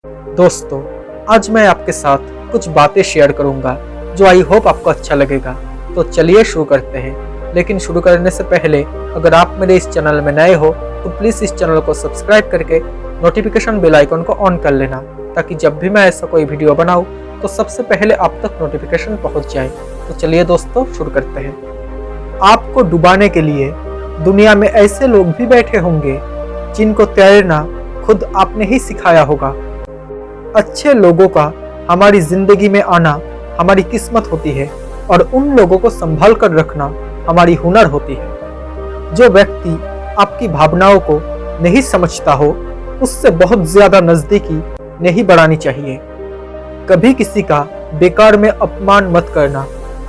दोस्तों, आज मैं आपके साथ कुछ बातें शेयर करूंगा जो आई होप आपको अच्छा लगेगा। तो चलिए शुरू करते हैं। लेकिन शुरू करने से पहले अगर आप मेरे इस चैनल में नए हो तो प्लीज़ इस चैनल को सब्सक्राइब करके नोटिफिकेशन बेल आइकन को ऑन कर लेना, ताकि जब भी मैं ऐसा कोई वीडियो बनाऊं तो सबसे पहले आप तक नोटिफिकेशन पहुंच जाए। तो चलिए दोस्तों शुरू करते हैं। आपको डुबाने के लिए दुनिया में ऐसे लोग भी बैठे होंगे जिनको तैरना खुद आपने ही सिखाया होगा। अच्छे लोगों का हमारी जिंदगी में आना हमारी किस्मत होती है और उन लोगों को संभाल कर रखना हमारी हुनर होती है। जो व्यक्ति आपकी भावनाओं को नहीं समझता हो उससे बहुत ज्यादा नजदीकी नहीं बढ़ानी चाहिए। कभी किसी का बेकार में अपमान मत करना।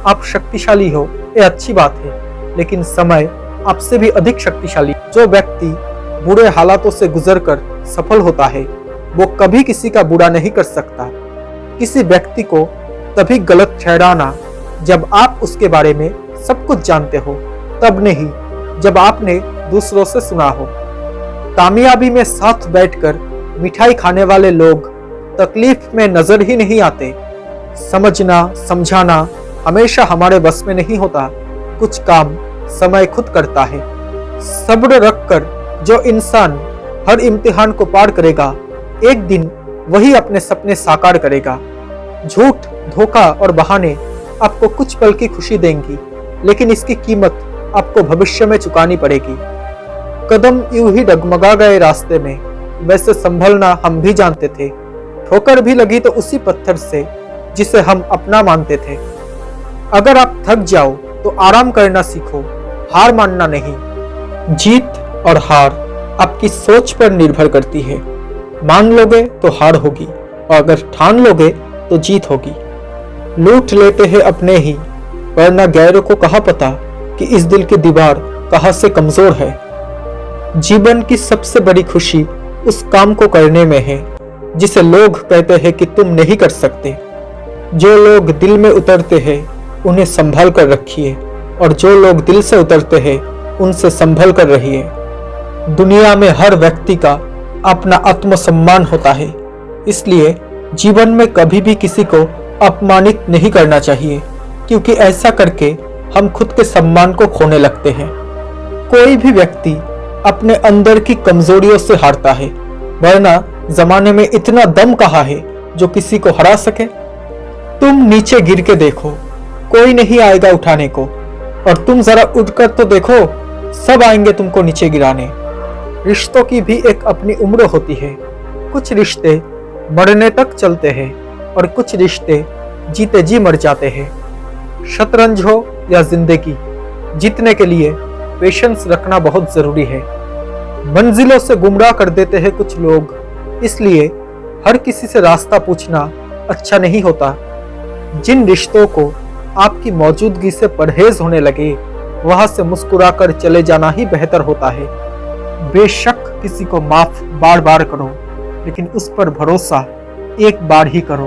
आप शक्तिशाली हो ये अच्छी बात है, लेकिन समय आपसे भी अधिक शक्तिशाली। जो व्यक्ति बुरे हालातों से गुजरकर सफल होता है वो कभी किसी का बुरा नहीं कर सकता। किसी व्यक्ति को तभी गलत ठहराना जब आप उसके बारे में सब कुछ जानते हो, तब नहीं जब आपने दूसरों से सुना हो। कामयाबी में साथ बैठकर मिठाई खाने वाले लोग तकलीफ में नजर ही नहीं आते। समझना समझाना हमेशा हमारे बस में नहीं होता। कुछ काम समय खुद करता है। सब्र रखकर जो इंसान हर इम्तिहान को पार करेगा, एक दिन वही अपने सपने साकार करेगा। झूठ, धोखा और बहाने आपको कुछ पल की खुशी देंगी, लेकिन इसकी कीमत आपको भविष्य में चुकानी पड़ेगी। कदम यूं ही डगमगा गए रास्ते में, वैसे संभलना हम भी जानते थे। ठोकर भी लगी तो उसी पत्थर से जिसे हम अपना मानते थे। अगर आप थक जाओ तो आराम करना सीखो, हार मानना नहीं। जीत और हार आपकी सोच पर निर्भर करती है। मान लोगे तो हार होगी और अगर ठान लोगे तो जीत होगी। लूट लेते हैं अपने ही, वरना गैरों को कहाँ पता कि इस दिल की दीवार कहाँ से कमजोर है। जीवन की सबसे बड़ी खुशी उस काम को करने में है जिसे लोग कहते हैं कि तुम नहीं कर सकते। जो लोग दिल में उतरते हैं उन्हें संभाल कर रखिए, और जो लोग दिल से उतरते हैं उनसे संभल कर रहिए। दुनिया में हर व्यक्ति का अपना आत्मसम्मान होता है, इसलिए जीवन में कभी भी किसी को अपमानित नहीं करना चाहिए, क्योंकि ऐसा करके हम खुद के सम्मान को खोने लगते हैं। कोई भी व्यक्ति अपने अंदर की कमजोरियों से हारता है, वरना जमाने में इतना दम कहाँ है जो किसी को हरा सके। तुम नीचे गिर के देखो, कोई नहीं आएगा उठाने को, और तुम जरा उठकर तो देखो, सब आएंगे तुमको नीचे गिराने। रिश्तों की भी एक अपनी उम्र होती है। कुछ रिश्ते मरने तक चलते हैं और कुछ रिश्ते जीते जी मर जाते हैं। शतरंज हो या जिंदगी, जीतने के लिए पेशेंस रखना बहुत जरूरी है। मंजिलों से गुमराह कर देते हैं कुछ लोग, इसलिए हर किसी से रास्ता पूछना अच्छा नहीं होता। जिन रिश्तों को आपकी मौजूदगी से परहेज होने लगे, वहां से मुस्कुराकर चले जाना ही बेहतर होता है। बेशक किसी को माफ बार बार करो, लेकिन उस पर भरोसा एक बार ही करो।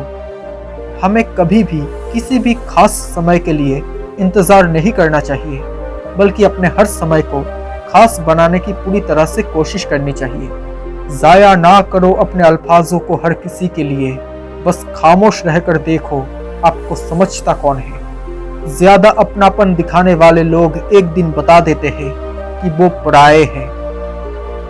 हमें कभी भी किसी भी खास समय के लिए इंतजार नहीं करना चाहिए, बल्कि अपने हर समय को खास बनाने की पूरी तरह से कोशिश करनी चाहिए। जाया ना करो अपने अल्फाजों को हर किसी के लिए, बस खामोश रहकर देखो आपको समझता कौन है। ज्यादा अपनापन दिखाने वाले लोग एक दिन बता देते हैं कि वो पराये हैं।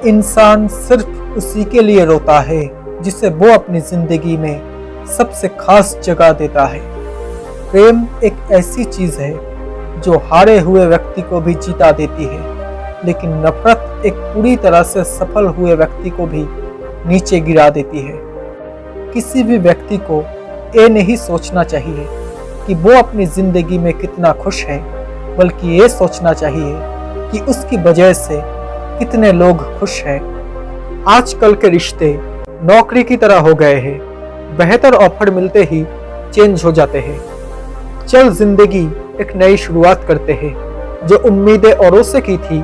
इंसान सिर्फ उसी के लिए रोता है जिसे वो अपनी जिंदगी में सबसे खास जगह देता है। प्रेम एक ऐसी चीज है जो हारे हुए व्यक्ति को भी जीता देती है, लेकिन नफरत एक पूरी तरह से सफल हुए व्यक्ति को भी नीचे गिरा देती है। किसी भी व्यक्ति को ये नहीं सोचना चाहिए कि वो अपनी जिंदगी में कितना खुश है, बल्कि ये सोचना चाहिए कि उसकी वजह से कितने लोग खुश हैं। आजकल के रिश्ते नौकरी की तरह हो गए हैं। बेहतर ऑफर मिलते ही चेंज हो जाते हैं। चल जिंदगी एक नई शुरुआत करते हैं। जो उम्मीदें औरों से की थी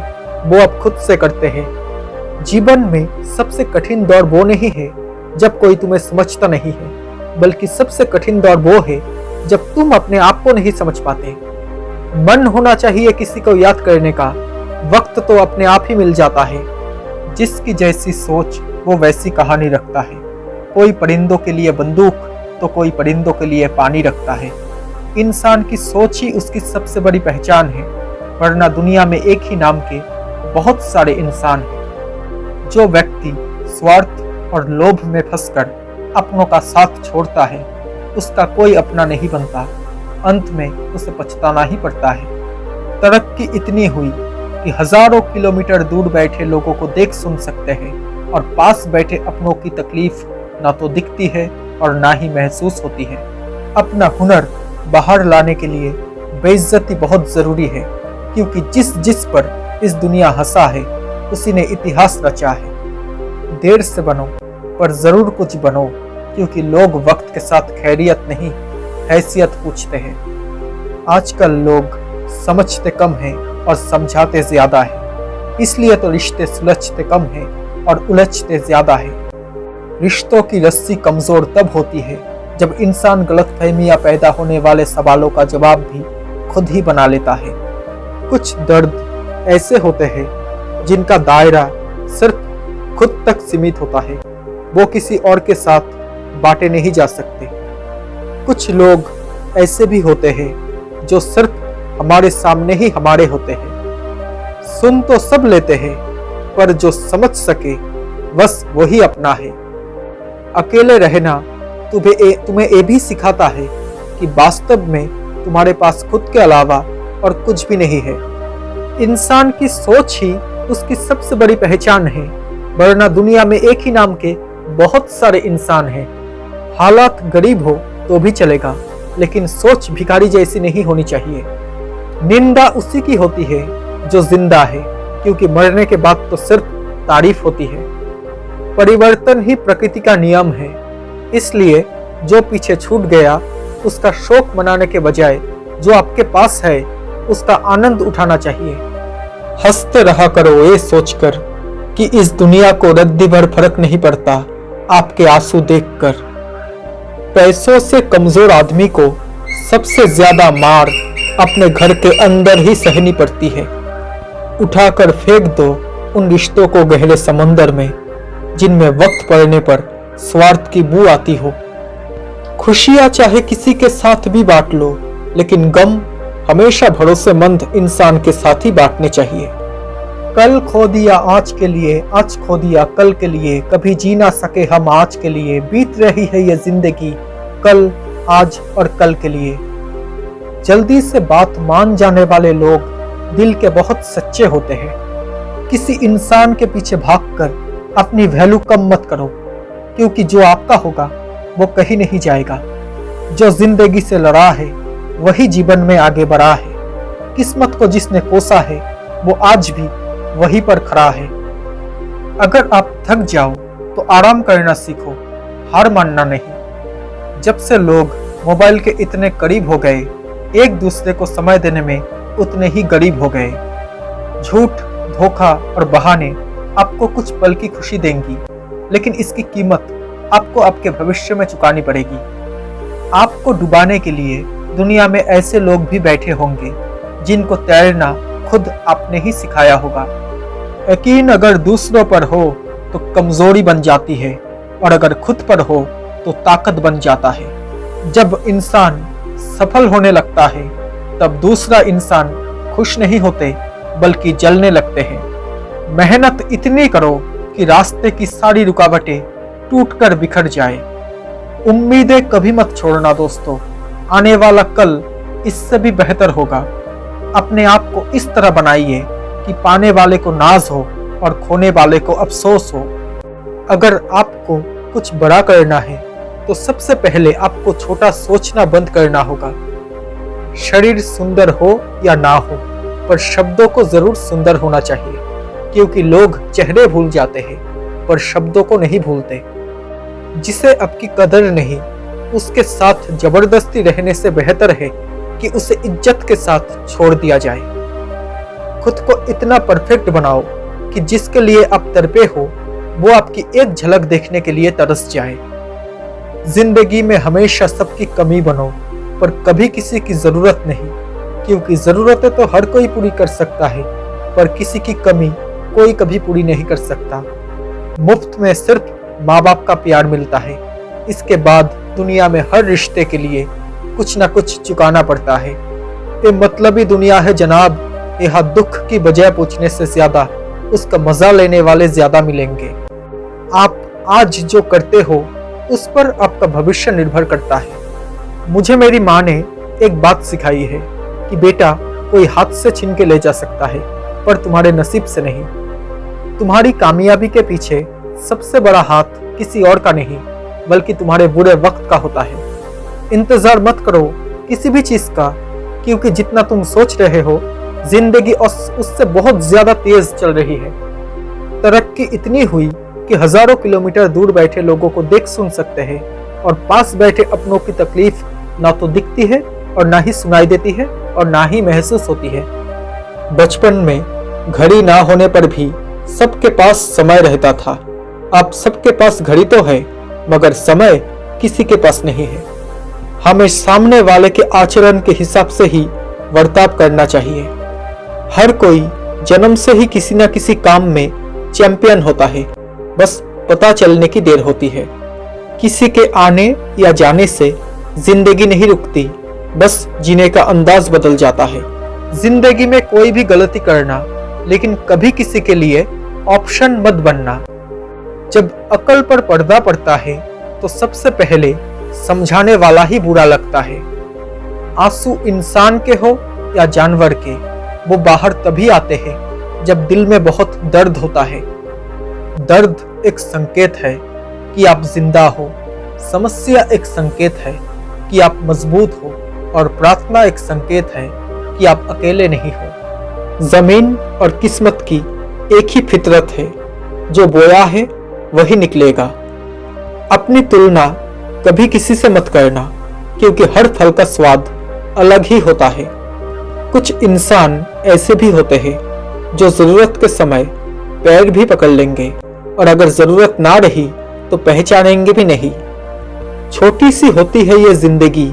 वो अब खुद से करते हैं। जीवन में सबसे कठिन दौर वो नहीं है जब कोई तुम्हें समझता नहीं है, बल्कि सबसे कठिन दौर वो है जब तुम अपने आप को नहीं समझ पाते। मन होना चाहिए किसी को याद करने का, वक्त तो अपने आप ही मिल जाता है। जिसकी जैसी सोच वो वैसी कहानी रखता है। कोई परिंदों के लिए बंदूक तो कोई परिंदों के लिए पानी रखता है। इंसान की सोच ही उसकी सबसे बड़ी पहचान है, वरना दुनिया में एक ही नाम के बहुत सारे इंसान हैं। जो व्यक्ति स्वार्थ और लोभ में फंसकर अपनों का साथ छोड़ता है, उसका कोई अपना नहीं बनता, अंत में उसे पछताना ही पड़ता है। तरक्की इतनी हुई कि हजारों किलोमीटर दूर बैठे लोगों को देख सुन सकते हैं और पास बैठे अपनों की तकलीफ ना तो दिखती है और ना ही महसूस होती है। अपना हुनर बाहर लाने के लिए बेइज्जती बहुत जरूरी है, क्योंकि जिस जिस पर इस दुनिया हंसा है उसी ने इतिहास रचा है। देर से बनो पर जरूर कुछ बनो, क्योंकि लोग वक्त के साथ खैरियत नहीं हैसियत पूछते हैं। आजकल लोग समझते कम हैं और समझाते ज्यादा है, इसलिए तो रिश्ते सुलझते कम हैं और उलझते ज्यादा है। रिश्तों की रस्सी कमजोर तब होती है जब इंसान गलतफहमी या पैदा होने वाले सवालों का जवाब भी खुद ही बना लेता है। कुछ दर्द ऐसे होते हैं जिनका दायरा सिर्फ खुद तक सीमित होता है, वो किसी और के साथ बांटे नहीं जा सकते। कुछ लोग ऐसे भी होते हैं जो सिर्फ हमारे सामने ही हमारे होते हैं। सुन तो सब लेते हैं, पर जो समझ सके बस वही अपना है। अकेले रहना तुम्हें ये भी सिखाता है कि वास्तव में तुम्हारे पास खुद के अलावा और कुछ भी नहीं है। इंसान की सोच ही उसकी सबसे बड़ी पहचान है, वरना दुनिया में एक ही नाम के बहुत सारे इंसान हैं। हालात गरीब हो तो भी चलेगा, लेकिन सोच भिखारी जैसी नहीं होनी चाहिए। निंदा उसी की होती है जो जिंदा है, क्योंकि मरने के बाद तो सिर्फ तारीफ होती है। परिवर्तन ही प्रकृति का नियम है, इसलिए जो पीछे छूट गया उसका शोक मनाने के बजाय जो आपके पास है उसका आनंद उठाना चाहिए। हंसते रहा करो ये सोचकर कि इस दुनिया को रद्दी भर फर्क नहीं पड़ता आपके आंसू देखकर। पैसों से कमजोर आदमी को सबसे ज्यादा मार अपने घर के अंदर ही सहनी पड़ती है। उठाकर फेंक दो उन रिश्तों को गहरे समंदर में, जिनमें वक्त पड़ने पर स्वार्थ की बू आती हो। खुशियां चाहे किसी के साथ भी बांट लो, लेकिन गम हमेशा भरोसेमंद इंसान के साथ ही बांटने चाहिए। कल खो दिया आज के लिए, आज खो दिया कल के लिए, कभी जी ना सके हम आज के लिए। बीत रही है ये जिंदगी कल, आज और कल के लिए। जल्दी से बात मान जाने वाले लोग दिल के बहुत सच्चे होते हैं। किसी इंसान के पीछे भागकर अपनी वैल्यू कम मत करो, क्योंकि जो आपका होगा वो कहीं नहीं जाएगा। जो जिंदगी से लड़ा है वही जीवन में आगे बढ़ा है। किस्मत को जिसने कोसा है वो आज भी वहीं पर खड़ा है। अगर आप थक जाओ तो आराम करना सीखो, हार मानना नहीं। जब से लोग मोबाइल के इतने करीब हो गए, एक दूसरे को समय देने में उतने ही गरीब हो गए। झूठ, धोखा और बहाने आपको कुछ पल की खुशी देंगी, लेकिन इसकी कीमत आपको आपके भविष्य में चुकानी पड़ेगी। आपको डुबाने के लिए दुनिया में ऐसे लोग भी बैठे होंगे जिनको तैरना खुद आपने ही सिखाया होगा। यकीन अगर दूसरों पर हो तो कमजोरी बन जाती है, और अगर खुद पर हो तो ताकत बन जाता है। जब इंसान सफल होने लगता है तब दूसरा इंसान खुश नहीं होते बल्कि जलने लगते हैं। मेहनत इतनी करो कि रास्ते की सारी रुकावटें टूटकर बिखर जाए। उम्मीदें कभी मत छोड़ना दोस्तों, आने वाला कल इससे भी बेहतर होगा। अपने आप को इस तरह बनाइए कि पाने वाले को नाज हो और खोने वाले को अफसोस हो। अगर आपको कुछ बड़ा करना है तो सबसे पहले आपको छोटा सोचना बंद करना होगा। शरीर सुंदर हो या ना हो, पर शब्दों को जरूर सुंदर होना चाहिए, क्योंकि लोग चेहरे भूल जाते हैं पर शब्दों को नहीं भूलते। जिसे आपकी कदर नहीं, उसके साथ जबरदस्ती रहने से बेहतर है कि उसे इज्जत के साथ छोड़ दिया जाए। खुद को इतना परफेक्ट बनाओ कि जिसके लिए आप तड़पे हो वो आपकी एक झलक देखने के लिए तरस जाए। जिंदगी में हमेशा सबकी कमी बनो, पर कभी किसी की जरूरत नहीं, क्योंकि जरूरतें तो हर कोई पूरी कर सकता है, पर किसी की कमी कोई कभी पूरी नहीं कर सकता। मुफ्त में सिर्फ माँ बाप का प्यार मिलता है, इसके बाद दुनिया में हर रिश्ते के लिए कुछ ना कुछ चुकाना पड़ता है। ये मतलबी दुनिया है जनाब। यहाँ दुख की बजाय पूछने से ज्यादा उसका मजा लेने वाले ज्यादा मिलेंगे। आप आज जो करते हो उस पर आपका भविष्य निर्भर करता है। मुझे मेरी माँ ने एक बात सिखाई है कि बेटा, कोई हाथ से छीन के ले जा सकता है पर तुम्हारे नसीब से नहीं। तुम्हारी कामयाबी के पीछे सबसे बड़ा हाथ किसी और का नहीं बल्कि तुम्हारे बुरे वक्त का होता है। इंतजार मत करो किसी भी चीज का, क्योंकि जितना तुम सोच रहे हो जिंदगी उससे बहुत ज्यादा तेज चल रही है। तरक्की इतनी हुई कि हजारों किलोमीटर दूर बैठे लोगों को देख सुन सकते हैं और पास बैठे अपनों की तकलीफ ना तो दिखती है और ना ही सुनाई देती है और ना ही महसूस होती है। बचपन में घड़ी ना होने पर भी सबके पास समय रहता था। अब सबके पास घड़ी तो है मगर समय किसी के पास नहीं है। हमें सामने वाले के आचरण के हिसाब से ही बर्ताव करना चाहिए। हर कोई जन्म से ही किसी न किसी काम में चैंपियन होता है, बस पता चलने की देर होती है। किसी के आने या जाने से जिंदगी नहीं रुकती, बस जीने का अंदाज बदल जाता है। जिंदगी में कोई भी गलती करना, लेकिन कभी किसी के लिए ऑप्शन मत बनना। जब अकल पर पर्दा पड़ता है तो सबसे पहले समझाने वाला ही बुरा लगता है। आंसू इंसान के हो या जानवर के, वो बाहर तभी आते हैं जब दिल में बहुत दर्द होता है। दर्द एक संकेत है कि आप जिंदा हो, समस्या एक संकेत है कि आप मजबूत हो और प्रार्थना एक संकेत है कि आप अकेले नहीं हो। जमीन और किस्मत की एक ही फितरत है, जो बोया है वही निकलेगा। अपनी तुलना कभी किसी से मत करना, क्योंकि हर फल का स्वाद अलग ही होता है। कुछ इंसान ऐसे भी होते हैं जो जरूरत के समय पैर भी पकड़ लेंगे और अगर जरूरत ना रही तो पहचानेंगे भी नहीं। छोटी सी होती है ये जिंदगी,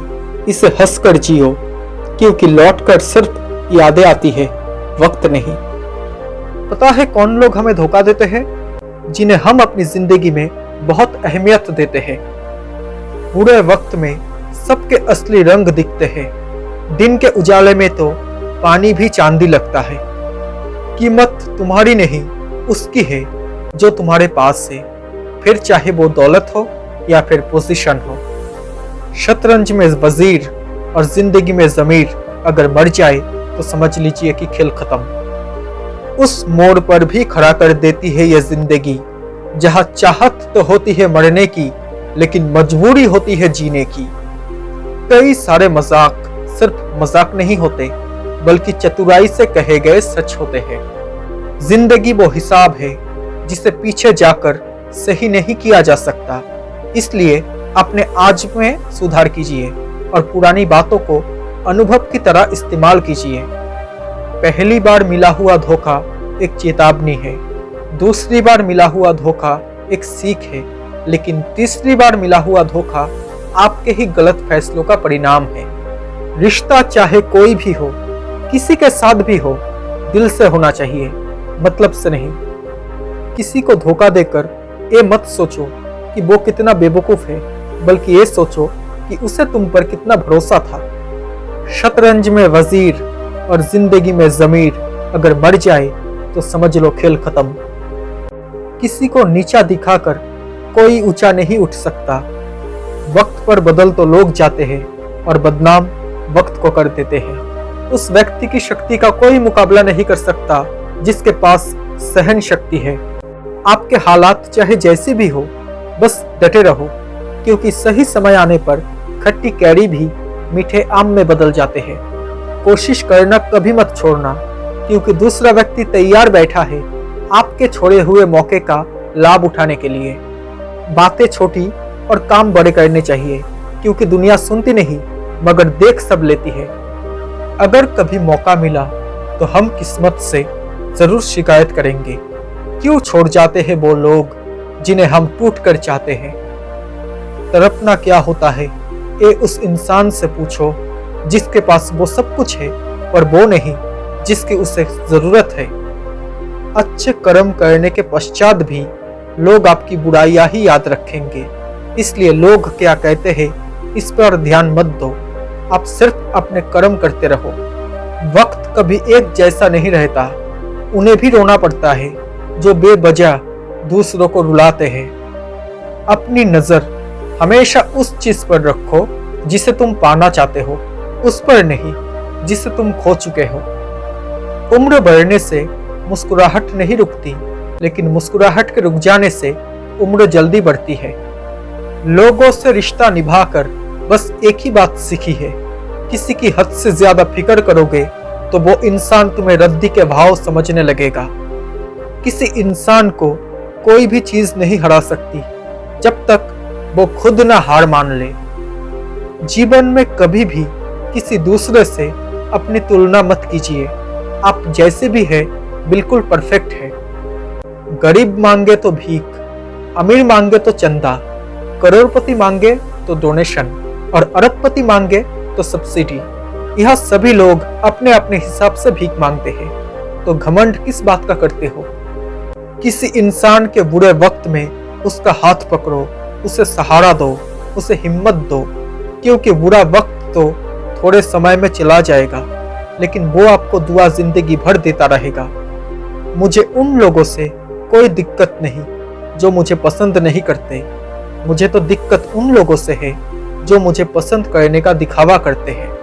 इसे हंसकर जियो, क्योंकि लौटकर सिर्फ यादें आती है, वक्त नहीं। पता है कौन लोग हमें धोखा देते हैं? जिन्हें हम अपनी जिंदगी में बहुत अहमियत देते हैं। बुरे वक्त में सबके असली रंग दिखते हैं। दिन के उजाले में तो पानी भी चांदी लगता है। कीमत तुम्हारी नहीं उसकी है जो तुम्हारे पास है, फिर चाहे वो दौलत हो या फिर पोजीशन हो। शतरंज में वजीर और जिंदगी में जमीर अगर मर जाए तो समझ लीजिए कि खेल खत्म। उस मोड़ पर भी खड़ा कर देती है यह जिंदगी जहां चाहत तो होती है मरने की, लेकिन मजबूरी होती है जीने की। कई सारे मजाक सिर्फ मजाक नहीं होते, बल्कि चतुराई से कहे गए सच होते हैं। जिंदगी वो हिसाब है जिसे पीछे जाकर सही नहीं किया जा सकता। इसलिए अपने आज में सुधार कीजिए और पुरानी बातों को अनुभव की तरह इस्तेमाल कीजिए। पहली बार मिला हुआ धोखा एक चेतावनी है, दूसरी बार मिला हुआ धोखा एक सीख है, लेकिन तीसरी बार मिला हुआ धोखा आपके ही गलत फैसलों का परिणाम है। रिश्ता चाहे कोई भी हो, किसी के साथ भी हो, दिल से होना चाहिए, मतलब से नहीं। किसी को धोखा देकर ये मत सोचो कि वो कितना बेवकूफ है, बल्कि ये सोचो कि उसे तुम पर कितना भरोसा था। शतरंज में वजीर और जिंदगी में जमीर अगर मर जाए तो समझ लो खेल खत्म। किसी को नीचा दिखाकर कोई ऊंचा नहीं उठ सकता। वक्त पर बदल तो लोग जाते हैं और बदनाम वक्त को कर देते हैं। उस व्यक्ति की शक्ति का कोई मुकाबला नहीं कर सकता जिसके पास सहन शक्ति है। आपके हालात चाहे जैसे भी हो, बस डटे रहो, क्योंकि सही समय आने पर खट्टी कैरी भी मीठे आम में बदल जाते हैं। कोशिश करना कभी मत छोड़ना, क्योंकि दूसरा व्यक्ति तैयार बैठा है आपके छोड़े हुए मौके का लाभ उठाने के लिए। बातें छोटी और काम बड़े करने चाहिए, क्योंकि दुनिया सुनती नहीं मगर देख सब लेती है। अगर कभी मौका मिला तो हम किस्मत से जरूर शिकायत करेंगे। क्यों छोड़ जाते हैं वो लोग जिन्हें हम टूट कर चाहते हैं। तड़पना क्या होता है ये उस इंसान से पूछो जिसके पास वो सब कुछ है और वो नहीं जिसकी उसे जरूरत है। अच्छे कर्म करने के पश्चात भी लोग आपकी बुराइयां ही याद रखेंगे, इसलिए लोग क्या कहते हैं इस पर ध्यान मत दो। आप सिर्फ अपने कर्म करते रहो। वक्त कभी एक जैसा नहीं रहता। उन्हें भी रोना पड़ता है जो बेवजह दूसरों को रुलाते हैं। अपनी नजर हमेशा उस चीज पर रखो जिसे तुम पाना चाहते हो, उस पर नहीं जिसे तुम खो चुके हो। उम्र बढ़ने से मुस्कुराहट नहीं रुकती, लेकिन मुस्कुराहट के रुक जाने से उम्र जल्दी बढ़ती है। लोगों से रिश्ता निभाकर बस एक ही बात सीखी है, किसी की हद से ज्यादा फिक्र करोगे तो वो इंसान तुम्हें रद्दी के भाव समझने लगेगा। किसी इंसान को कोई भी चीज नहीं हरा सकती जब तक वो खुद ना हार मान ले। जीवन में कभी भी किसी दूसरे से अपनी तुलना मत कीजिए। आप जैसे भी है बिल्कुल परफेक्ट है। गरीब मांगे तो भीख, अमीर मांगे तो चंदा, करोड़पति मांगे तो डोनेशन और अरबपति मांगे तो सब्सिडी। यह सभी लोग अपने अपने हिसाब से भीख मांगते हैं, तो घमंड किस बात का करते हो? किसी इंसान के बुरे वक्त में उसका हाथ पकड़ो, उसे सहारा दो, उसे हिम्मत दो, क्योंकि बुरा वक्त तो थोड़े समय में चला जाएगा, लेकिन वो आपको दुआ जिंदगी भर देता रहेगा। मुझे उन लोगों से कोई दिक्कत नहीं जो मुझे पसंद नहीं करते। मुझे तो दिक्कत उन लोगों से है जो मुझे पसंद करने का दिखावा करते हैं।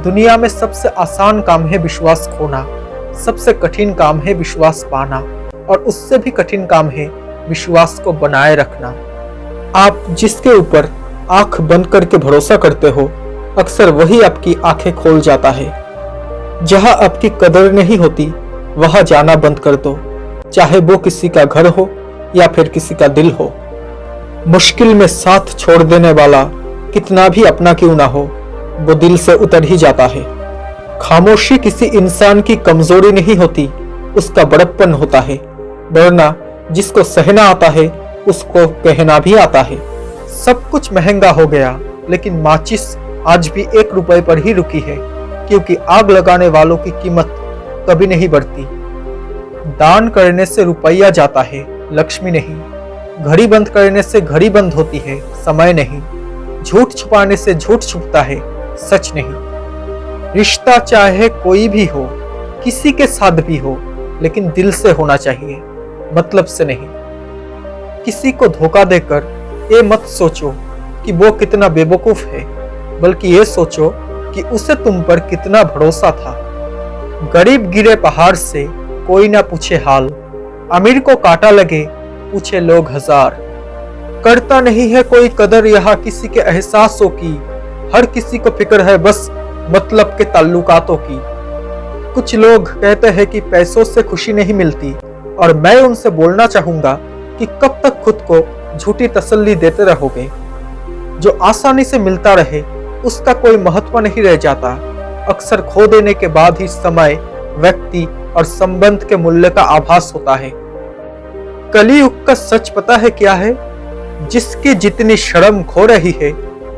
दुनिया में सबसे आसान काम है विश्वास खोना, सबसे कठिन काम है विश्वास पाना, और उससे भी कठिन काम है विश्वास को बनाए रखना। आप जिसके ऊपर आंख बंद करके भरोसा करते हो, अक्सर वही आपकी आंखें खोल जाता है। जहां आपकी कदर नहीं होती वहां जाना बंद कर दो, चाहे वो किसी का घर हो या फिर किसी का दिल हो। मुश्किल में साथ छोड़ देने वाला कितना भी अपना क्यों ना हो, वो दिल से उतर ही जाता है। खामोशी किसी इंसान की कमजोरी नहीं होती, उसका बड़प्पन होता है। वरना जिसको सहना आता है उसको कहना भी आता है। सब कुछ महंगा हो गया, लेकिन माचिस आज भी 1 रुपए पर ही रुकी है, क्योंकि आग लगाने वालों की कीमत कभी नहीं बढ़ती। दान करने से रुपया जाता है, लक्ष्मी नहीं। घड़ी बंद करने से घड़ी बंद होती है, समय नहीं। झूठ छुपाने से झूठ छुपता है, सच नहीं। रिश्ता चाहे कोई भी हो, किसी के साथ भी हो, लेकिन दिल से होना चाहिए, मतलब से नहीं। किसी को धोखा देकर ये मत सोचो कि वो कितना बेवकूफ है, बल्कि ये सोचो कि उसे तुम पर कितना भरोसा था। गरीब गिरे पहाड़ से कोई ना पूछे हाल, अमीर को कांटा लगे पूछे लोग हजार। करता नहीं है कोई कदर यहाँ किसी के एहसासों की, हर किसी को फिक्र है बस मतलब के ताल्लुकातों की। कुछ लोग कहते हैं कि पैसों से खुशी नहीं मिलती, और मैं उनसे बोलना चाहूंगा कि कब तक खुद को झूठी तसल्ली देते रहोगे। जो आसानी से मिलता रहे उसका कोई महत्व नहीं रह जाता। अक्सर खो देने के बाद ही समय, व्यक्ति और संबंध के मूल्य का आभास होता है। कलियुग का सच पता है क्या है? जिसकी जितनी शर्म खो रही है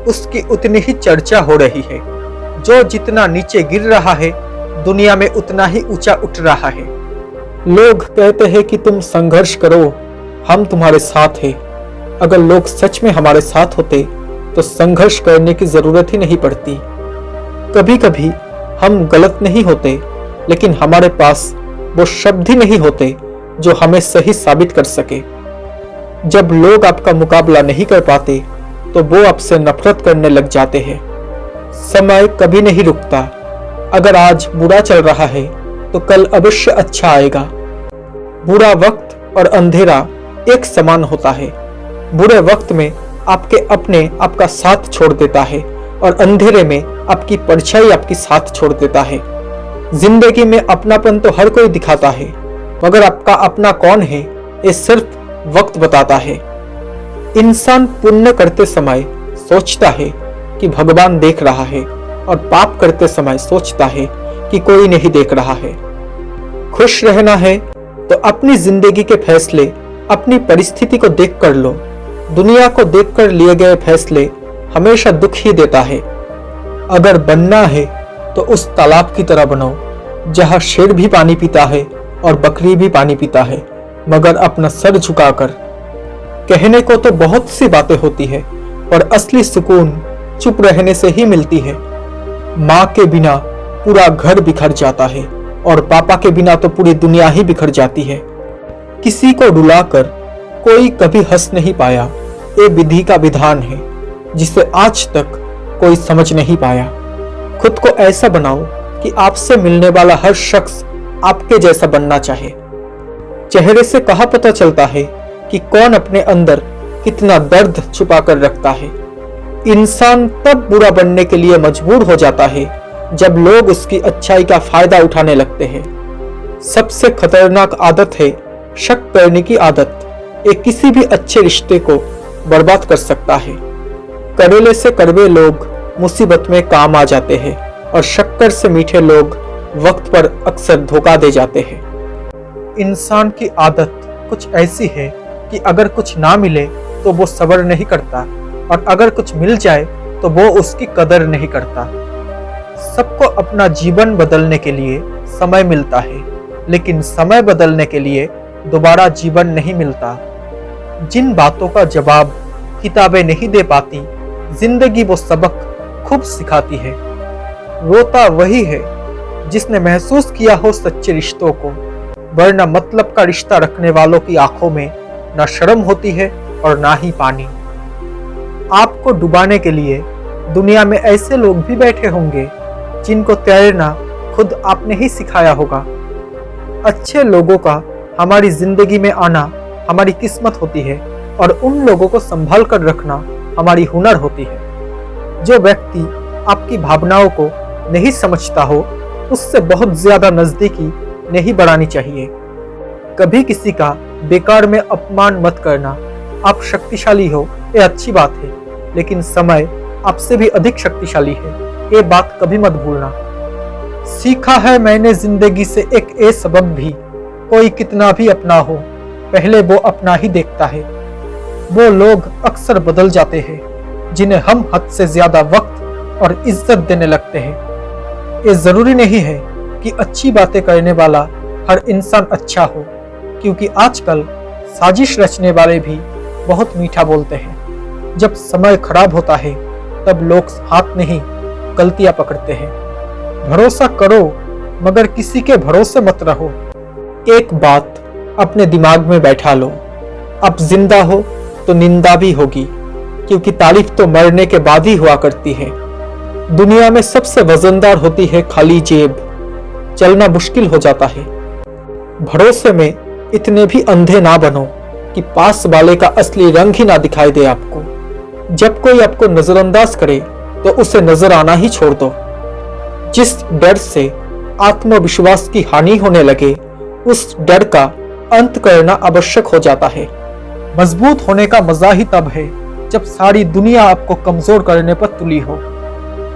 उसकी उतनी ही चर्चा हो रही है। जो जितना नीचे गिर रहा है दुनिया में उतना ही ऊंचा उठ रहा है। लोग कहते हैं कि तुम संघर्ष करो, हम तुम्हारे साथ हैं। अगर लोग सच में हमारे साथ होते तो संघर्ष करने की जरूरत ही नहीं पड़ती। कभी कभी हम गलत नहीं होते, लेकिन हमारे पास वो शब्द ही नहीं होते जो हमें सही साबित कर सके। जब लोग आपका मुकाबला नहीं कर पाते तो वो आपसे नफरत करने लग जाते हैं। समय कभी नहीं रुकता। अगर आज बुरा चल रहा है तो कल अवश्य अच्छा आएगा। बुरा वक्त और अंधेरा एक समान होता है। बुरे वक्त में आपके अपने आपका साथ छोड़ देता है, और अंधेरे में आपकी परछाई आपकी साथ छोड़ देता है। जिंदगी में अपनापन तो हर कोई दिखाता है, मगर आपका अपना कौन है ये सिर्फ वक्त बताता है। इंसान पुण्य करते समय सोचता है कि भगवान देख रहा है, और पाप करते समय सोचता है कि कोई नहीं देख रहा है। खुश रहना है तो अपनी जिंदगी के फैसले अपनी परिस्थिति को देख कर लो। दुनिया को देखकर लिए गए फैसले हमेशा दुख ही देता है। अगर बनना है तो उस तालाब की तरह बनो जहां शेर भी पानी पीता है और बकरी भी पानी पीता है, मगर अपना सर झुकाकर। कहने को तो बहुत सी बातें होती है, पर असली सुकून चुप रहने से ही मिलती है। माँ के बिना पूरा घर बिखर जाता है और पापा के बिना तो पूरी दुनिया ही बिखर जाती है। किसी को रुलाकर कोई कभी हंस नहीं पाया, ये विधि का विधान है जिसे आज तक कोई समझ नहीं पाया। खुद को ऐसा बनाओ कि आपसे मिलने वाला हर शख्स आपके जैसा बनना चाहे। चेहरे से कहाँ पता चलता है कि कौन अपने अंदर कितना दर्द छुपा कर रखता है। इंसान तब बुरा बनने के लिए मजबूर हो जाता है जब लोग उसकी अच्छाई का फायदा उठाने लगते हैं। सबसे खतरनाक आदत है शक करने की आदत। ये किसी भी अच्छे रिश्ते को बर्बाद कर सकता है। करेले से कड़वे लोग मुसीबत में काम आ जाते हैं और शक्कर से मीठे लोग वक्त पर अक्सर धोखा दे जाते हैं। इंसान की आदत कुछ ऐसी है कि अगर कुछ ना मिले तो वो सब्र नहीं करता और अगर कुछ मिल जाए तो वो उसकी कदर नहीं करता। सबको अपना जीवन बदलने के लिए समय मिलता है, लेकिन समय बदलने के लिए दोबारा जीवन नहीं मिलता। जिन बातों का जवाब किताबें नहीं दे पाती, जिंदगी वो सबक खूब सिखाती है। रोता वही है जिसने महसूस किया हो सच्चे रिश्तों को, वरना मतलब का रिश्ता रखने वालों की आंखों में ना शर्म होती है और ना ही पानी। आपको डुबाने के लिए दुनिया में ऐसे लोग भी बैठे होंगे जिनको तैरना खुद आपने ही सिखाया होगा। अच्छे लोगों का हमारी जिंदगी में आना हमारी किस्मत होती है और उन लोगों को संभाल कर रखना हमारी हुनर होती है। जो व्यक्ति आपकी भावनाओं को नहीं समझता हो, उससे बहुत ज्यादा नजदीकी नहीं बढ़ानी चाहिए। कभी किसी का बेकार में अपमान मत करना। आप शक्तिशाली हो, ये अच्छी बात है, लेकिन समय आपसे भी अधिक शक्तिशाली है, ये बात कभी मत भूलना। सीखा है मैंने जिंदगी से एक ये सबक भी, कोई कितना भी अपना हो, पहले वो अपना ही देखता है। वो लोग अक्सर बदल जाते हैं जिन्हें हम हद से ज्यादा वक्त और इज्जत देने लगते हैं। ये जरूरी नहीं है कि अच्छी बातें करने वाला हर इंसान अच्छा हो, क्योंकि आजकल साजिश रचने वाले भी बहुत मीठा बोलते हैं। जब समय खराब होता है तब लोग हाथ नहीं गलतियां पकड़ते हैं। भरोसा करो मगर किसी के भरोसे मत रहो। एक बात अपने दिमाग में बैठा लो, अब जिंदा हो तो निंदा भी होगी, क्योंकि तारीफ तो मरने के बाद ही हुआ करती है। दुनिया में सबसे वजनदार होती है खाली जेब, चलना मुश्किल हो जाता है। भरोसे में इतने भी अंधे ना बनो कि पास वाले का असली रंग ही ना दिखाई दे आपको। जब कोई आपको नजरअंदाज करे तो उसे नजर आना ही छोड़ दो। जिस डर से आत्मविश्वास की हानि होने लगे, उस डर का अंत करना आवश्यक हो जाता है। मजबूत होने का मजा ही तब है जब सारी दुनिया आपको कमजोर करने पर तुली हो।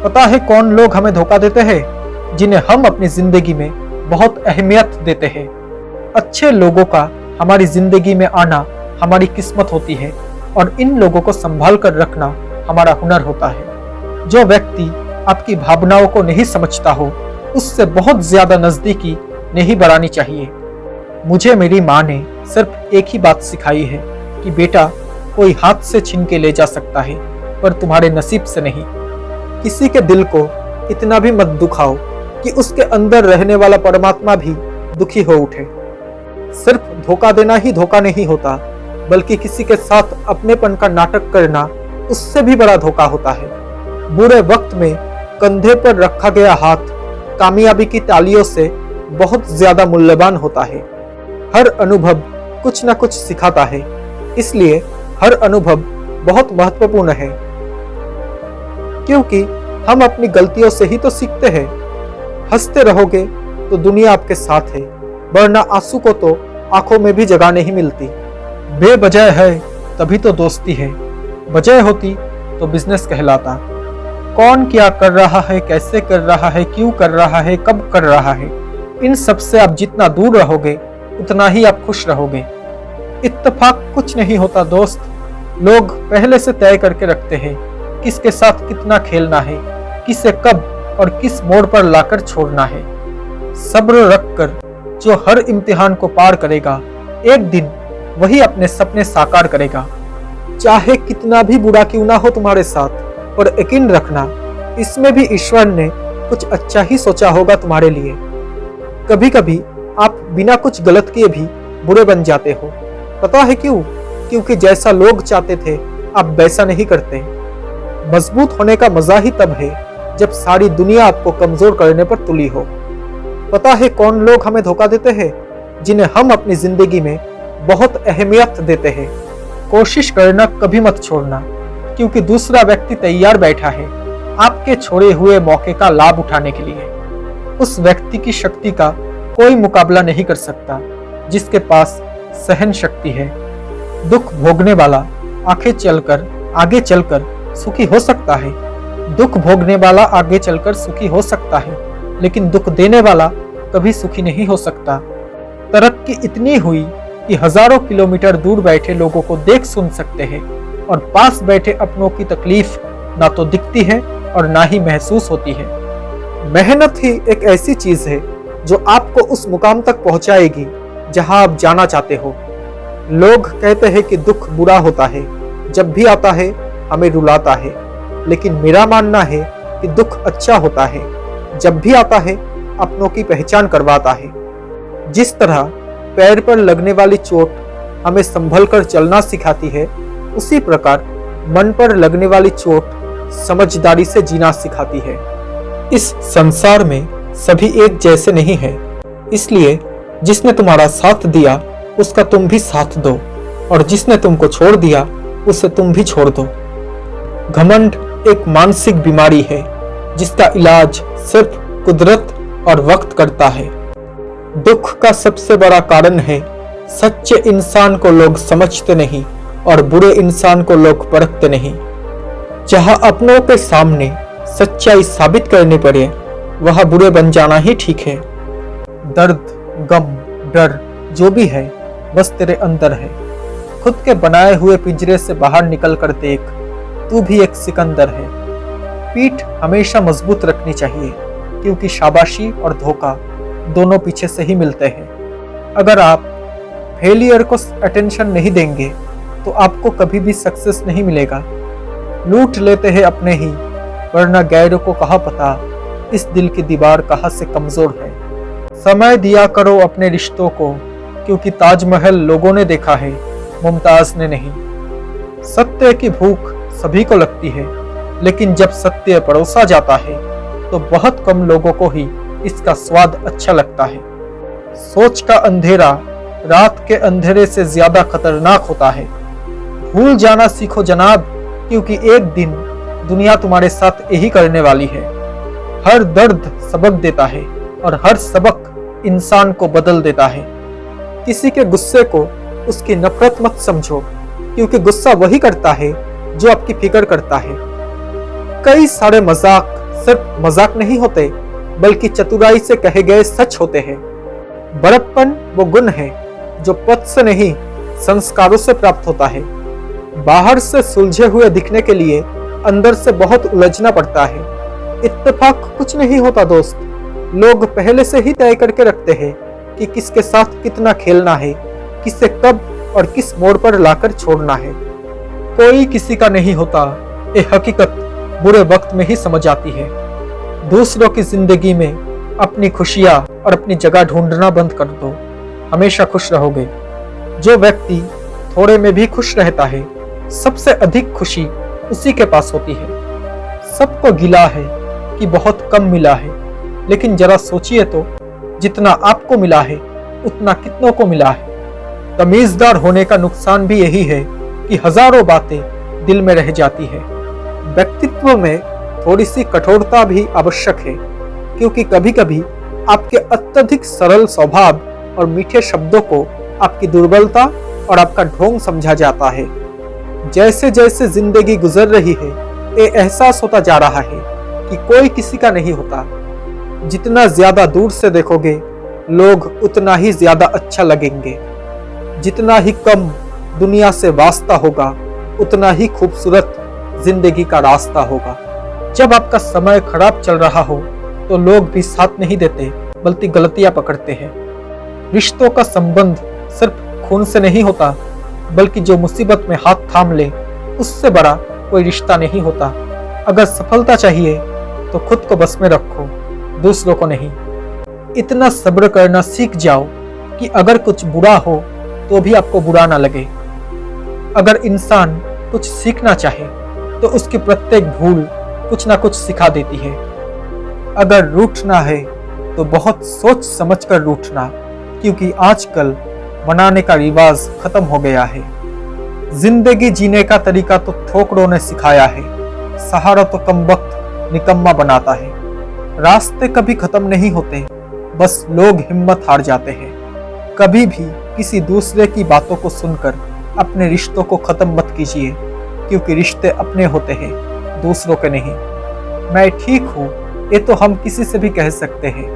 पता है कौन लोग हमें धोखा देते हैं? जिन्हें हम अपनी जिंदगी में बहुत अहमियत देते हैं। अच्छे लोगों का हमारी जिंदगी में आना हमारी किस्मत होती है और इन लोगों को संभाल कर रखना हमारा हुनर होता है। जो व्यक्ति आपकी भावनाओं को नहीं समझता हो, उससे बहुत ज्यादा नजदीकी नहीं बढ़ानी चाहिए। मुझे मेरी माँ ने सिर्फ एक ही बात सिखाई है कि बेटा, कोई हाथ से छीन के ले जा सकता है पर तुम्हारे नसीब से नहीं। किसी के दिल को इतना भी मत दुखाओ कि उसके अंदर रहने वाला परमात्मा भी दुखी हो उठे। सिर्फ धोखा देना ही धोखा नहीं होता, बल्कि किसी के साथ अपनेपन का नाटक करना उससे भी बड़ा धोखा होता है। बुरे वक्त में कंधे पर रखा गया हाथ कामयाबी की तालियों से बहुत ज्यादा मूल्यवान होता है। हर अनुभव कुछ न कुछ सिखाता है, इसलिए हर अनुभव बहुत महत्वपूर्ण है, क्योंकि हम अपनी गलतियों से ही तो सीखते हैं। हंसते रहोगे तो दुनिया आपके साथ है, वरना आंसू को तो आंखों में भी जगह नहीं मिलती। बेवजह है तभी तो दोस्ती है, वजह होती तो बिजनेस कहलाता। कौन क्या कर रहा है, कैसे कर रहा है, क्यों कर रहा है, कब कर रहा है, इन सब से आप जितना दूर रहोगे उतना ही आप खुश रहोगे। इत्तेफाक कुछ नहीं होता दोस्त, लोग पहले से तय करके रखते हैं किसके साथ कितना खेलना है, किसे कब और किस मोड़ पर लाकर छोड़ना है। सब्र रखकर जो हर इम्तिहान को पार करेगा, एक दिन वही अपने सपने साकार करेगा। चाहे कितना भी बुरा क्यों ना हो तुम्हारे साथ, पर यकीन रखना इसमें भी ईश्वर ने कुछ अच्छा ही सोचा होगा तुम्हारे लिए। कभी कभी आप बिना कुछ गलत किए भी बुरे बन जाते हो। पता है क्यों? क्योंकि जैसा लोग चाहते थे आप वैसा नहीं करते। मजबूत होने का मजा ही तब है जब सारी दुनिया आपको कमजोर करने पर तुली हो। पता है कौन लोग हमें धोखा देते हैं? जिन्हें हम अपनी जिंदगी में बहुत अहमियत देते हैं। कोशिश करना कभी मत छोड़ना, क्योंकि दूसरा व्यक्ति तैयार बैठा है आपके छोड़े हुए मौके का लाभ उठाने के लिए। उस व्यक्ति की शक्ति का कोई मुकाबला नहीं कर सकता जिसके पास सहन शक्ति है। दुख भोगने वाला आगे चलकर सुखी हो सकता है। दुख भोगने वाला आगे चलकर सुखी हो सकता है, लेकिन दुख देने वाला कभी सुखी नहीं हो सकता। तरक्की इतनी हुई कि हजारों किलोमीटर दूर बैठे लोगों को देख सुन सकते हैं, और पास बैठे अपनों की तकलीफ ना तो दिखती है और ना ही महसूस होती है। मेहनत ही एक ऐसी चीज है जो आपको उस मुकाम तक पहुंचाएगी जहां आप जाना चाहते हो। लोग कहते हैं कि दुख बुरा होता है, जब भी आता है हमें रुलाता है, लेकिन मेरा मानना है कि दुख अच्छा होता है, जब भी आता है अपनों की पहचान करवाता है। जिस तरह पैर पर लगने वाली चोट हमें संभल कर चलना सिखाती है, उसी प्रकार मन पर लगने वाली चोट समझदारी से जीना सिखाती है। इस संसार में सभी एक जैसे नहीं है, इसलिए जिसने तुम्हारा साथ दिया उसका तुम भी साथ दो, और जिसने तुमको छोड़ दिया उसे तुम भी छोड़ दो। घमंड एक मानसिक बीमारी है जिसका इलाज सिर्फ कुदरत और वक्त करता है। दुख का सबसे बड़ा कारण है सच्चे इंसान को लोग समझते नहीं और बुरे इंसान को लोग परखते नहीं। जहां अपनों के सामने सच्चाई साबित करनी पड़े वह बुरे बन जाना ही ठीक है। दर्द, गम, डर जो भी है बस तेरे अंदर है। खुद के बनाए हुए पिंजरे से बाहर निकल कर देख, तू भी एक सिकंदर है। पीठ हमेशा मजबूत रखनी चाहिए, क्योंकि शाबाशी और धोखा दोनों पीछे से ही मिलते हैं। अगर आप फेलियर को अटेंशन नहीं देंगे तो आपको कभी भी सक्सेस नहीं मिलेगा। लूट लेते हैं अपने ही, वरना गैरों को कहाँ पता इस दिल की दीवार कहाँ से कमजोर है। समय दिया करो अपने रिश्तों को, क्योंकि ताजमहल लोगों ने देखा है, मुमताज ने नहीं। सत्य की भूख सभी को लगती है, लेकिन जब सत्य परोसा जाता है तो बहुत कम लोगों को ही इसका स्वाद अच्छा लगता है। सोच का अंधेरा रात के अंधेरे से ज्यादा खतरनाक होता है। भूल जाना सीखो जनाब, क्योंकि एक दिन दुनिया तुम्हारे साथ यही करने वाली है। हर दर्द सबक देता है और हर सबक इंसान को बदल देता है। किसी के गुस्से को उसकी नफरत मत समझो, क्योंकि गुस्सा वही करता है जो आपकी फिक्र करता है। कई सारे मजाक सिर्फ मजाक नहीं होते, बल्कि चतुराई से कहे गए सच होते हैं। बड़प्पन वो गुण है जो पद से नहीं संस्कारों से प्राप्त होता है। बाहर से सुलझे हुए दिखने के लिए अंदर से बहुत उलझना पड़ता है। इत्तेफाक कुछ नहीं होता दोस्त, लोग पहले से ही तय करके रखते हैं कि किसके साथ कितना खेलना है, किसे कब और किस मोड़ पर लाकर छोड़ना है। कोई किसी का नहीं होता, ये हकीकत बुरे वक्त में ही समझ आती है। दूसरों की जिंदगी में अपनी खुशियां और अपनी जगह ढूंढना बंद कर दो, हमेशा खुश रहोगे। जो व्यक्ति थोड़े में भी खुश रहता है, सबसे अधिक खुशी उसी के पास होती है। सबको गिला है कि बहुत कम मिला है, लेकिन जरा सोचिए तो, जितना आपको मिला है उतना कितनों को मिला है। तमीजदार होने का नुकसान भी यही है कि हजारों बातें दिल में रह जाती है। व्यक्तित्व में थोड़ी सी कठोरता भी आवश्यक है, क्योंकि कभी कभी आपके अत्यधिक सरल स्वभाव और मीठे शब्दों को आपकी दुर्बलता और आपका ढोंग समझा जाता है। जैसे जैसे जिंदगी गुजर रही है, ये एहसास होता जा रहा है कि कोई किसी का नहीं होता। जितना ज्यादा दूर से देखोगे, लोग उतना ही ज्यादा अच्छा लगेंगे। जितना ही कम दुनिया से वास्ता होगा, उतना ही खूबसूरत जिंदगी का रास्ता होगा। जब आपका समय खराब चल रहा हो तो लोग भी साथ नहीं देते, बल्कि गलतियां पकड़ते हैं। रिश्तों का संबंध सिर्फ खून से नहीं होता, बल्कि जो मुसीबत में हाथ थाम ले उससे बड़ा कोई रिश्ता नहीं होता। अगर सफलता चाहिए तो खुद को बस में रखो, दूसरों को नहीं। इतना सब्र करना सीख जाओ कि अगर कुछ बुरा हो तो भी आपको बुरा ना लगे। अगर इंसान कुछ सीखना चाहे तो उसकी प्रत्येक भूल कुछ ना कुछ सिखा देती है। अगर रूठना है तो बहुत सोच समझकर रूठना, क्योंकि आजकल मनाने का रिवाज खत्म हो गया है। जिंदगी जीने का तरीका तो ठोकरों ने सिखाया है, सहारा तो कम वक्त निकम्मा बनाता है। रास्ते कभी खत्म नहीं होते, बस लोग हिम्मत हार जाते हैं। कभी भी किसी दूसरे की बातों को सुनकर अपने रिश्तों को खत्म मत कीजिए, क्योंकि रिश्ते अपने होते हैं, दूसरों के नहीं। मैं ठीक हूँ ये तो हम किसी से भी कह सकते हैं,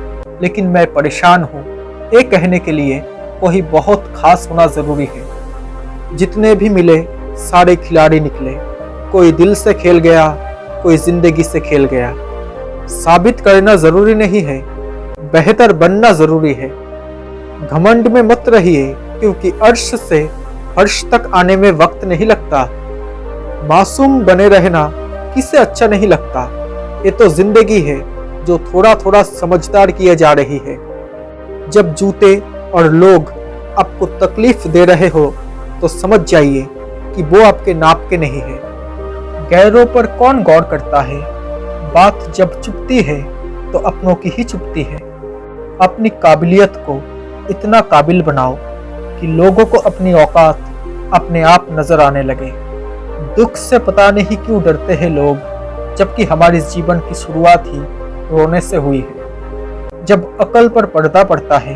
लेकिन मैं परेशान हूँ ये कहने के लिए कोई बहुत खास होना जरूरी है। जितने भी मिले सारे खिलाड़ी निकले, कोई दिल से खेल गया, कोई जिंदगी से खेल गया। साबित करना जरूरी नहीं है, बेहतर बनना जरूरी है। घमंड में मत रहिए, क्योंकि अर्श से फर्श तक आने में वक्त नहीं लगता। मासूम बने रहना किसे अच्छा नहीं लगता। ये तो जिंदगी है जो थोड़ा थोड़ा समझदार किए जा रही है। जब जूते और लोग आपको तकलीफ दे रहे हो तो समझ जाइए कि वो आपके नाप के नहीं है। गैरों पर कौन गौर करता है, बात जब चुपती है तो अपनों की ही चुपती है। अपनी काबिलियत को इतना काबिल बनाओ कि लोगों को अपनी औकात अपने आप नजर आने लगे। दुख से पता नहीं क्यों डरते हैं लोग, जबकि हमारे जीवन की शुरुआत ही रोने से हुई है। जब अकल पर पर्दा पड़ता है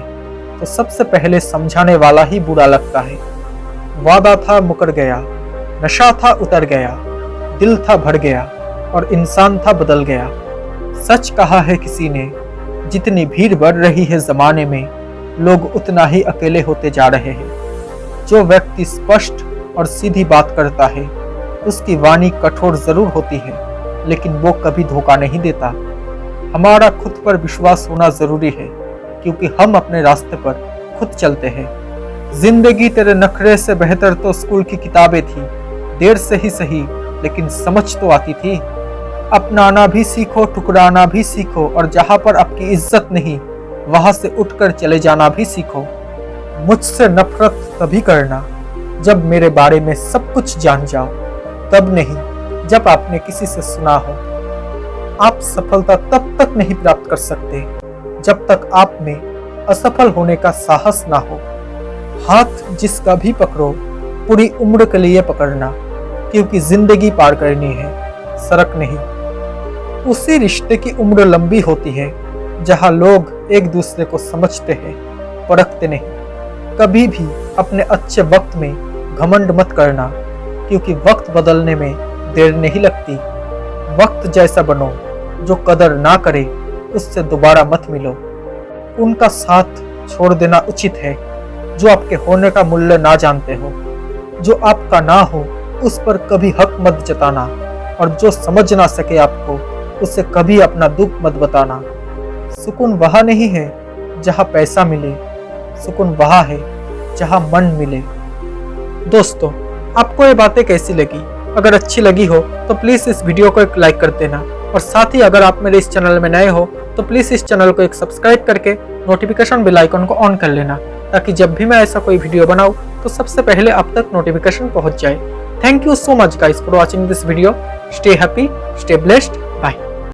तो सबसे पहले समझाने वाला ही बुरा लगता है। वादा था मुकर गया, नशा था उतर गया, दिल था भर गया और इंसान था बदल गया। सच कहा है किसी ने, जितनी भीड़ बढ़ रही है जमाने में, लोग उतना ही अकेले होते जा रहे हैं। जो व्यक्ति स्पष्ट और सीधी बात करता है उसकी वाणी कठोर जरूर होती है, लेकिन वो कभी धोखा नहीं देता। हमारा खुद पर विश्वास होना जरूरी है, क्योंकि हम अपने रास्ते पर खुद चलते हैं। जिंदगी तेरे नखरे से बेहतर तो स्कूल की किताबें थी, देर से ही सही लेकिन समझ तो आती थी। अपनाना भी सीखो, ठुकराना भी सीखो, और जहां पर आपकी इज्जत नहीं वहां से उठकर चले जाना भी सीखो। मुझसे नफरत तभी करना जब मेरे बारे में सब कुछ जान जाओ, तब नहीं जब आपने किसी से सुना हो। आप सफलता तब तक नहीं प्राप्त कर सकते जब तक आप में असफल होने का साहस ना हो। हाथ जिसका भी पकड़ो पूरी उम्र के लिए पकड़ना, क्योंकि जिंदगी पार करनी है, सड़क नहीं। उसी रिश्ते की उम्र लंबी होती है जहां लोग एक दूसरे को समझते हैं, परखते नहीं। कभी भी अपने अच्छे वक्त में घमंड मत करना, क्योंकि वक्त बदलने में देर नहीं लगती। वक्त जैसा बनो, जो कदर ना करे उससे दोबारा मत मिलो। उनका साथ छोड़ देना उचित है जो आपके होने का मूल्य ना जानते हो। जो आपका ना हो उस पर कभी हक मत जताना, और जो समझ ना सके आपको उसे कभी अपना दुख मत बताना। सुकून वहाँ नहीं है जहाँ पैसा मिले, सुकून वहाँ है जहाँ मन मिले। दोस्तों, आपको ये बातें कैसी लगी? अगर अच्छी लगी हो तो प्लीज़ इस वीडियो को एक लाइक कर देना, और साथ ही अगर आप मेरे इस चैनल में नए हो तो प्लीज़ इस चैनल को एक सब्सक्राइब करके नोटिफिकेशन बेल आइकन को ऑन कर लेना, ताकि जब भी मैं ऐसा कोई वीडियो बनाऊं तो सबसे पहले आप तक नोटिफिकेशन पहुंच जाए। Thank you so much guys for watching this video. Stay happy, stay blessed, bye.